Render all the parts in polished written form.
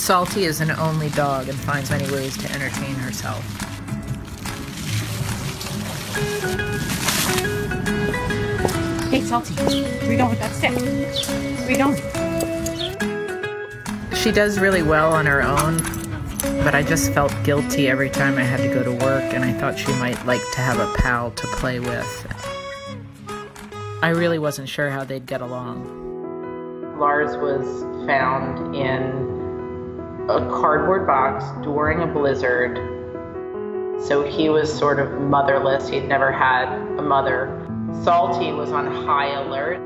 Salty is an only dog and finds many ways to entertain herself. Hey, Salty, where are you going with that stick? Where are you going? She does really well on her own, but I just felt guilty every time I had to go to work, and I thought she might like to have a pal to play with. I really wasn't sure how they'd get along. Lars was found in a cardboard box during a blizzard, so he was sort of motherless. He'd never had a mother. Salty was on high alert,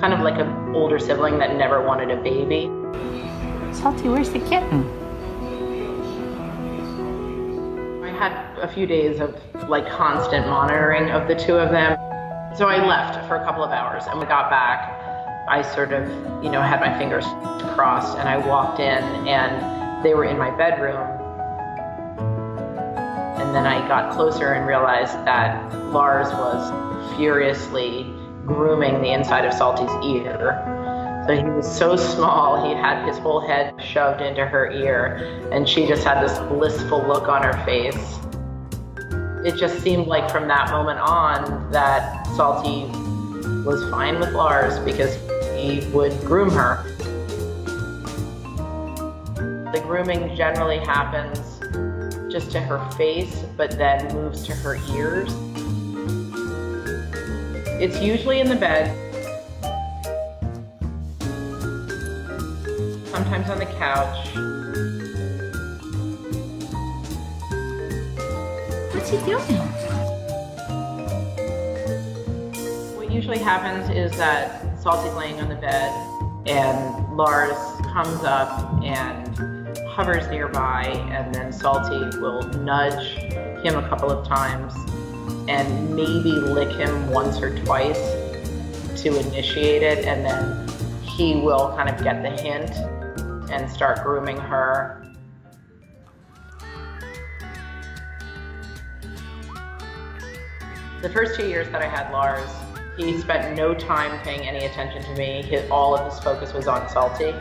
kind of like an older sibling that never wanted a baby. Salty, where's the kitten? I had a few days of like constant monitoring of the two of them. So I left for a couple of hours, and when I got back, I sort of, had my fingers crossed, and I walked in and they were in my bedroom. And then I got closer and realized that Lars was furiously grooming the inside of Salty's ear. So he was so small, he had his whole head shoved into her ear, and she just had this blissful look on her face. It just seemed like from that moment on that Salty was fine with Lars because he would groom her. The grooming generally happens just to her face, but then moves to her ears. It's usually in the bed, sometimes on the couch. What's he doing? What usually happens is that Salty's laying on the bed and Lars comes up and hovers nearby, and then Salty will nudge him a couple of times and maybe lick him once or twice to initiate it, and then he will kind of get the hint and start grooming her. The first 2 years that I had Lars, he spent no time paying any attention to me. All of his focus was on Salty.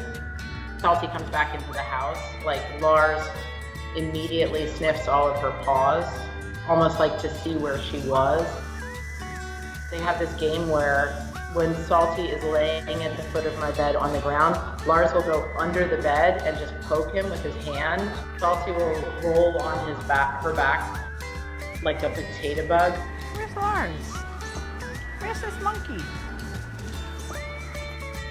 Salty comes back into the house, like Lars immediately sniffs all of her paws, almost like to see where she was. They have this game where when Salty is laying at the foot of my bed on the ground, Lars will go under the bed and just poke him with his hand. Salty will roll on his back, her back, like a potato bug. Where's Lars? Where's this monkey?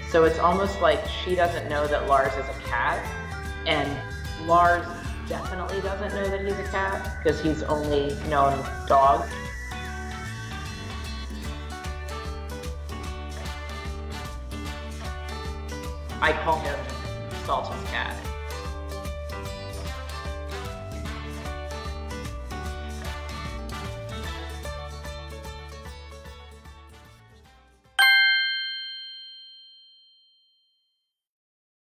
So it's almost like she doesn't know that Lars is a cat, and Lars definitely doesn't know that he's a cat because he's only known dogs. I call him Salty's cat.